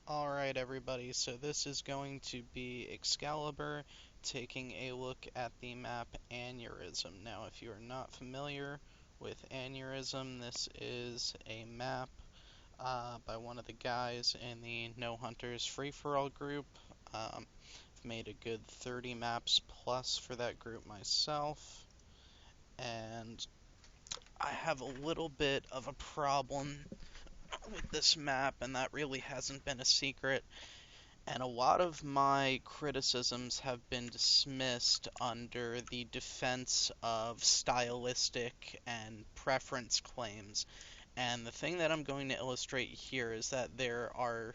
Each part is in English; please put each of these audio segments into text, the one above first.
Alright everybody, so this is going to be Excalibur taking a look at the map Aneurism. Now if you are not familiar with Aneurism, this is a map by one of the guys in the No Hunters Free-For-All group. I've made a good 30 maps plus for that group myself, and I have a little bit of a problem with this map, and that really hasn't been a secret. And a lot of my criticisms have been dismissed under the defense of stylistic and preference claims. And the thing that I'm going to illustrate here is that there are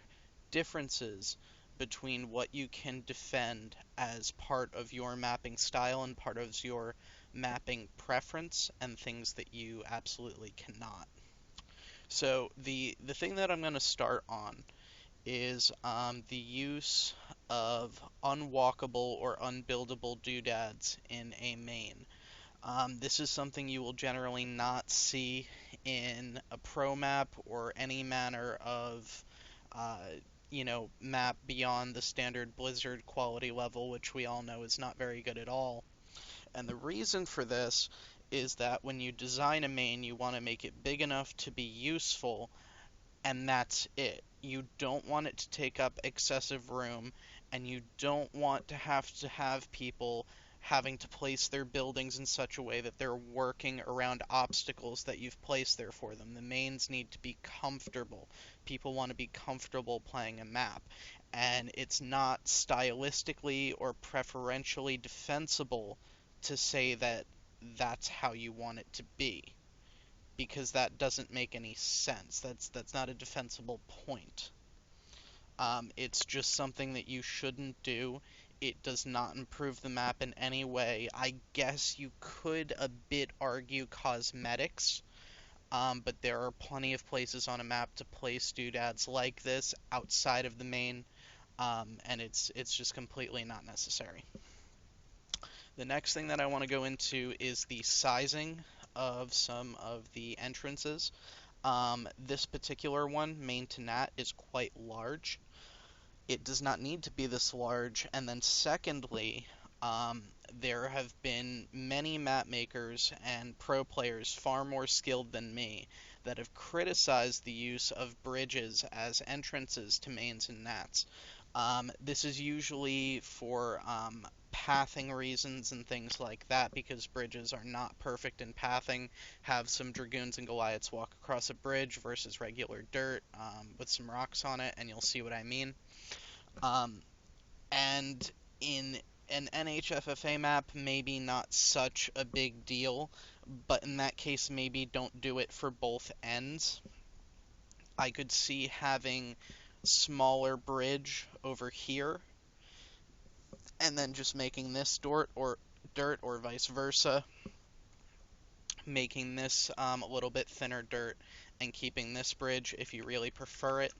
differences between what you can defend as part of your mapping style and part of your mapping preference, and things that you absolutely cannot. So the thing that I'm going to start on is the use of unwalkable or unbuildable doodads in a main. This is something you will generally not see in a pro map or any manner of, uh, map beyond the standard Blizzard quality level, which we all know is not very good at all. And the reason for this is that when you design a main, you want to make it big enough to be useful, and that's it. You don't want it to take up excessive room, and you don't want to have people having to place their buildings in such a way that they're working around obstacles that you've placed there for them. The mains need to be comfortable. People want to be comfortable playing a map, and it's not stylistically or preferentially defensible to say that that's how you want it to be, because that doesn't make any sense. That's not a defensible point. It's just something that you shouldn't do. It does not improve the map in any way. I guess you could a bit argue cosmetics, but there are plenty of places on a map to place doodads like this outside of the main, and it's just completely not necessary. The next thing that I want to go into is the sizing of some of the entrances. This particular one, main to nat, is quite large. It does not need to be this large. And then secondly, there have been many map makers and pro players far more skilled than me that have criticized the use of bridges as entrances to mains and nats. This is usually for pathing reasons and things like that, because bridges are not perfect in pathing. Have some Dragoons and Goliaths walk across a bridge versus regular dirt with some rocks on it, and you'll see what I mean. And in an NHFFA map, maybe not such a big deal, but in that case, maybe don't do it for both ends. I could see having smaller bridge over here, and then just making this dirt or vice versa, making this a little bit thinner dirt and keeping this bridge if you really prefer it.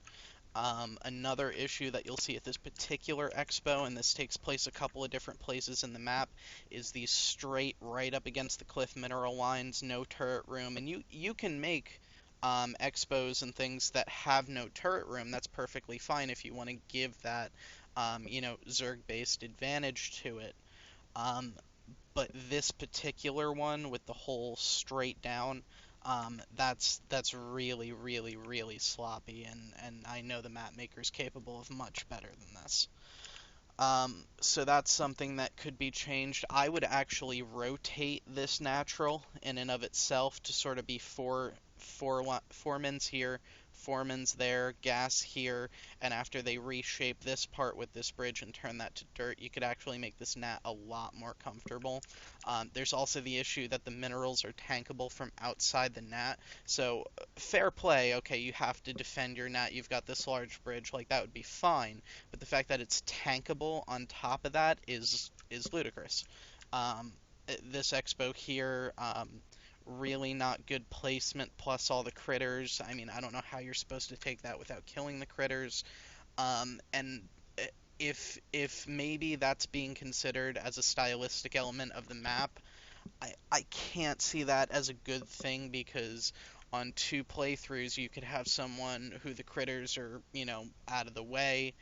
Another issue that you'll see at this particular expo, and this takes place a couple of different places in the map, is these straight right up against the cliff mineral lines, no turret room. And you can make expos and things that have no turret room. That's perfectly fine if you want to give that Zerg-based advantage to it. But this particular one with the whole straight down, that's really, really, really sloppy, and I know the map maker's capable of much better than this. So that's something that could be changed. I would actually rotate this natural in and of itself to sort of be foreman's here, foreman's there, gas here, and after they reshape this part with this bridge and turn that to dirt, you could actually make this nat a lot more comfortable. There's also the issue that the minerals are tankable from outside the nat, so fair play, okay, you have to defend your nat, you've got this large bridge, like that would be fine, but the fact that it's tankable on top of that is ludicrous. This expo here, really not good placement, plus all the critters. I mean, I don't know how you're supposed to take that without killing the critters. And if maybe that's being considered as a stylistic element of the map, I can't see that as a good thing, because on 2 playthroughs, you could have someone who the critters are, out of the way,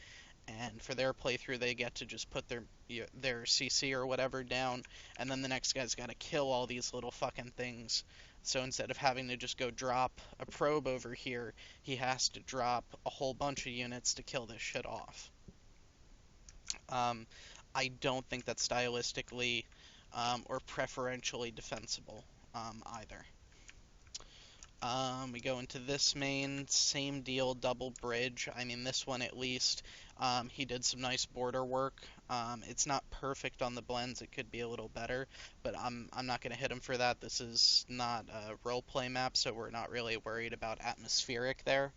and for their playthrough they get to just put their CC or whatever down, and then the next guy's got to kill all these little fucking things. So instead of having to just go drop a probe over here, he has to drop a whole bunch of units to kill this shit off. I don't think that's stylistically or preferentially defensible either. We go into this main, same deal, double bridge. I mean, this one at least, he did some nice border work. It's not perfect on the blends, it could be a little better, but I'm not going to hit him for that. This is not a roleplay map, so we're not really worried about atmospheric there.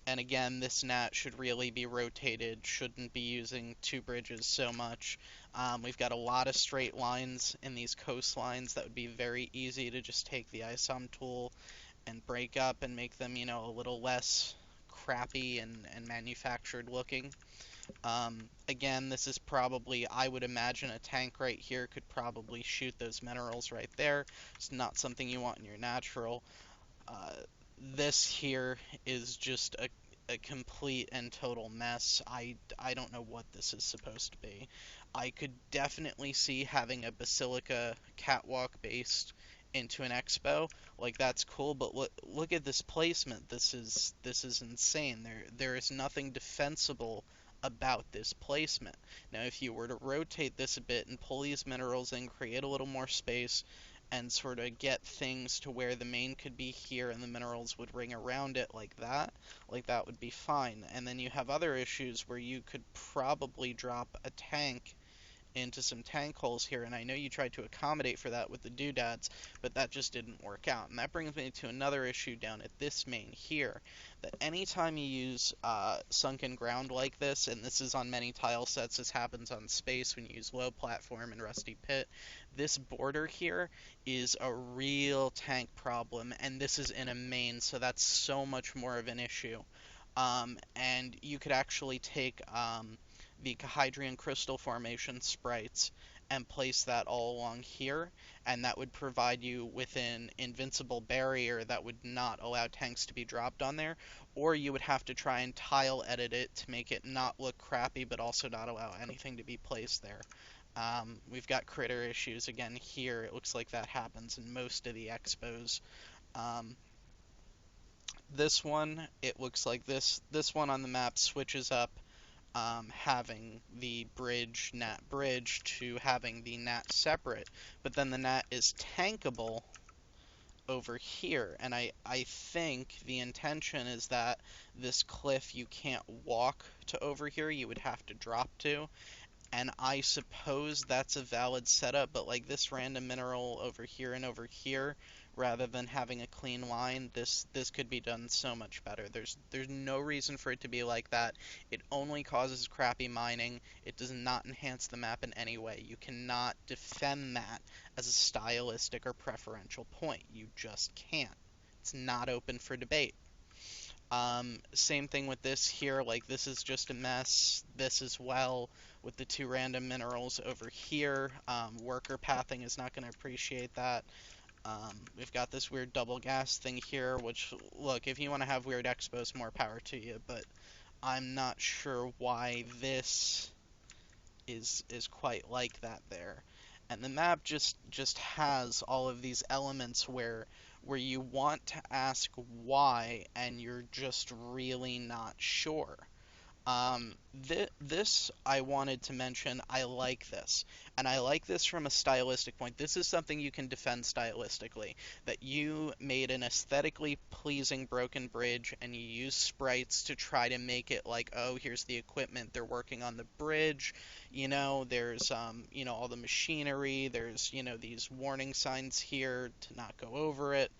And again, this nat should really be rotated, shouldn't be using 2 bridges so much. We've got a lot of straight lines in these coastlines that would be very easy to just take the ISOM tool and break up and make them, a little less crappy and manufactured looking. Again, this is probably, I would imagine a tank right here could probably shoot those minerals right there. It's not something you want in your natural. This here is just a complete and total mess. I don't know what this is supposed to be. I could definitely see having a Basilica catwalk based into an expo. Like, that's cool, but look at this placement. This is insane. There is nothing defensible about this placement. Now, if you were to rotate this a bit and pull these minerals in, create a little more space, and sort of get things to where the main could be here and the minerals would ring around it like that would be fine. And then you have other issues where you could probably drop a tank into some tank holes here, and I know you tried to accommodate for that with the doodads, but that just didn't work out. And that brings me to another issue down at this main here, that anytime you use sunken ground like this, and this is on many tile sets, this happens on space when you use low platform and rusty pit, this border here is a real tank problem, and this is in a main, so that's so much more of an issue. And you could actually take the Cahydrian Crystal Formation sprites and place that all along here, and that would provide you with an invincible barrier that would not allow tanks to be dropped on there, or you would have to try and tile edit it to make it not look crappy but also not allow anything to be placed there. We've got critter issues again here. It looks like that happens in most of the expos. This one, it looks like this one on the map switches up having the nat bridge to having the nat separate, but then the nat is tankable over here, and I think the intention is that this cliff you can't walk to over here, you would have to drop to, and I suppose that's a valid setup, but like this random mineral over here and over here, rather than having a clean line, this could be done so much better. There's no reason for it to be like that. It only causes crappy mining. It does not enhance the map in any way. You cannot defend that as a stylistic or preferential point. You just can't. It's not open for debate. Same thing with this here, like this is just a mess. This as well, with the 2 random minerals over here. Worker pathing is not going to appreciate that. We've got this weird double gas thing here, which, look, if you want to have weird expos, more power to you, but I'm not sure why this is quite like that there. And the map just has all of these elements where you want to ask why, and you're just really not sure. This I wanted to mention, I like this. And I like this from a stylistic point. This is something you can defend stylistically. That you made an aesthetically pleasing broken bridge, and you use sprites to try to make it like, oh, here's the equipment, they're working on the bridge. There's, all the machinery, there's, these warning signs here to not go over it.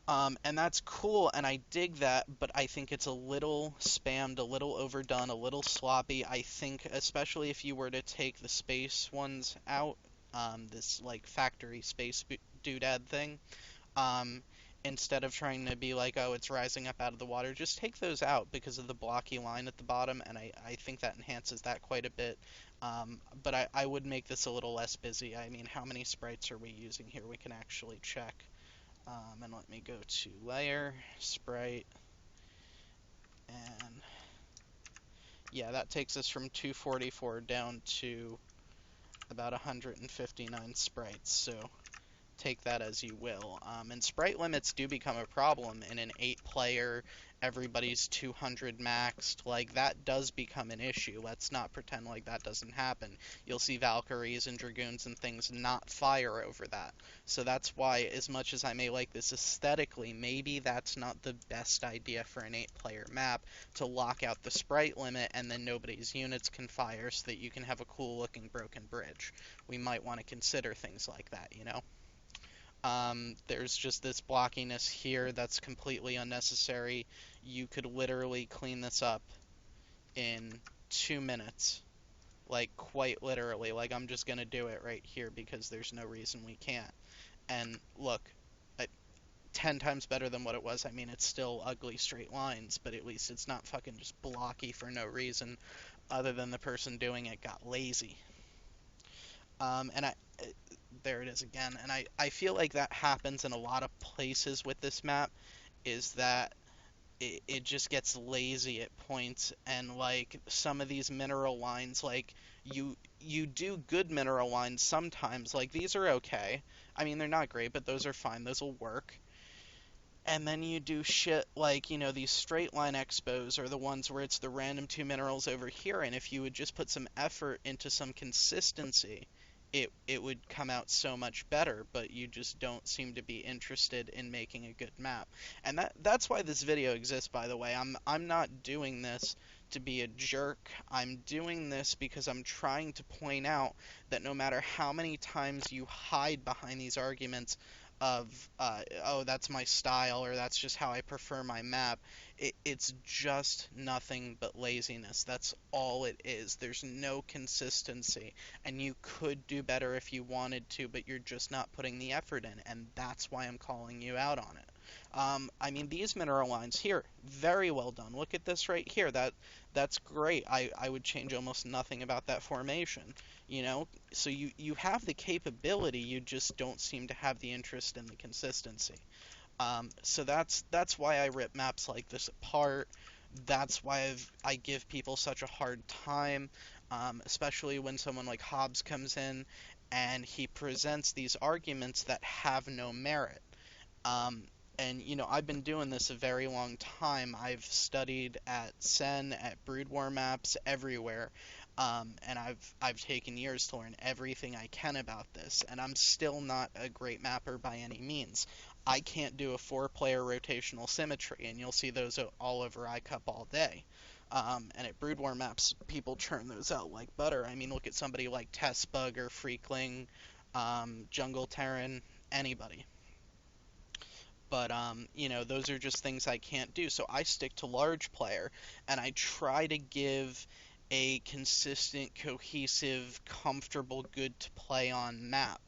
And that's cool, and I dig that, but I think it's a little spammed, a little overdone, a little sloppy. I think, especially if you were to take the space ones out, this, like, factory space doodad thing, instead of trying to be like, oh, it's rising up out of the water, just take those out because of the blocky line at the bottom, and I think that enhances that quite a bit. But I would make this a little less busy. I mean, how many sprites are we using here? We can actually check. And let me go to Layer, Sprite, and yeah, that takes us from 244 down to about 159 sprites, so take that as you will. And sprite limits do become a problem in an 8-player, everybody's 200 maxed. Like, that does become an issue. Let's not pretend like that doesn't happen. You'll see Valkyries and Dragoons and things not fire over that. So that's why, as much as I may like this aesthetically, maybe that's not the best idea for an 8-player map, to lock out the sprite limit and then nobody's units can fire so that you can have a cool looking broken bridge. We might want to consider things like that, you know? There's just this blockiness here that's completely unnecessary. You could literally clean this up in 2 minutes. Like, quite literally. Like, I'm just gonna do it right here because there's no reason we can't. And look, 10 times better than what it was. I mean, it's still ugly straight lines, but at least it's not fucking just blocky for no reason other than the person doing it got lazy. And there it is again. And I feel like that happens in a lot of places with this map, is that it just gets lazy at points, and like some of these mineral lines, like you do good mineral lines sometimes, like these are okay. I mean, they're not great, but those are fine, those will work. And then you do shit like, these straight line expos are the ones where it's the random 2 minerals over here, and if you would just put some effort into some consistency, it would come out so much better, but you just don't seem to be interested in making a good map. And that's why this video exists, by the way. I'm not doing this to be a jerk. I'm doing this because I'm trying to point out that no matter how many times you hide behind these arguments of, oh, that's my style, or that's just how I prefer my map, it's just nothing but laziness. That's all it is. There's no consistency, and you could do better if you wanted to, but you're just not putting the effort in, and that's why I'm calling you out on it. I mean, these mineral lines here, very well done. Look at this right here. That's great. I would change almost nothing about that formation. So you have the capability, you just don't seem to have the interest and the consistency. So that's why I rip maps like this apart. That's why I give people such a hard time, especially when someone like Hobbs comes in and he presents these arguments that have no merit. Um, and I've been doing this a very long time. I've studied at Sen, at Brood War Maps, everywhere. And I've taken years to learn everything I can about this, and I'm still not a great mapper by any means. I can't do a 4-player rotational symmetry, and you'll see those all over iCup all day. And at Brood War Maps, people churn those out like butter. I mean, look at somebody like Testbug or Freakling, Jungle Terran, anybody. But those are just things I can't do. So I stick to large player, and I try to give a consistent, cohesive, comfortable, good to play on map.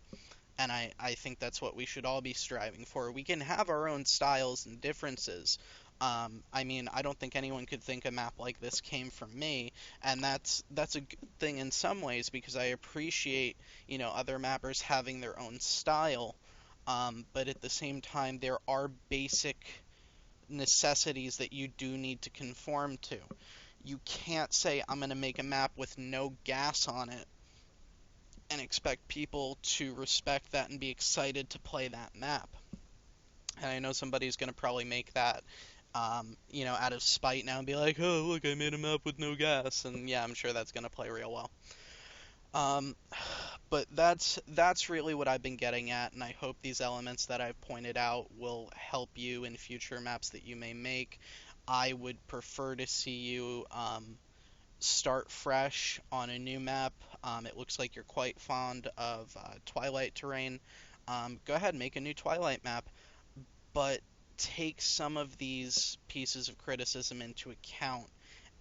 And I think that's what we should all be striving for. We can have our own styles and differences. I mean, I don't think anyone could think a map like this came from me, and that's a good thing in some ways, because I appreciate, other mappers having their own style. But at the same time, there are basic necessities that you do need to conform to. You can't say, I'm going to make a map with no gas on it, and expect people to respect that and be excited to play that map. And I know somebody's going to probably make that, out of spite now and be like, oh, look, I made a map with no gas. And yeah, I'm sure that's going to play real well. But that's really what I've been getting at, and I hope these elements that I've pointed out will help you in future maps that you may make. I would prefer to see you start fresh on a new map. It looks like you're quite fond of Twilight terrain. Go ahead and make a new Twilight map, but take some of these pieces of criticism into account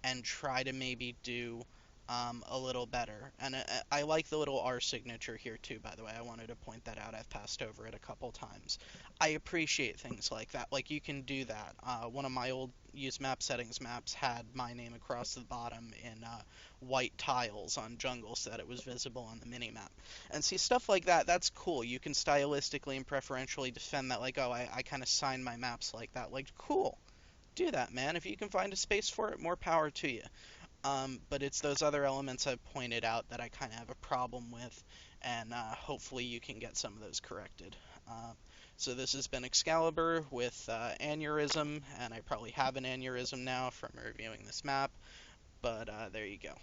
and try to maybe do a little better. And I like the little R signature here too, by the way. I wanted to point that out. I've passed over it a couple times. I appreciate things like that. Like, you can do that. One of my old use map settings maps had my name across the bottom in white tiles on jungle so that it was visible on the minimap. And see, stuff like that, that's cool. You can stylistically and preferentially defend that, like, oh, I kind of sign my maps like that. Like, cool. Do that, man. If you can find a space for it, more power to you. But it's those other elements I've pointed out that I kind of have a problem with, and hopefully you can get some of those corrected. So this has been Excalibur with Aneurism, and I probably have an aneurysm now from reviewing this map, but there you go.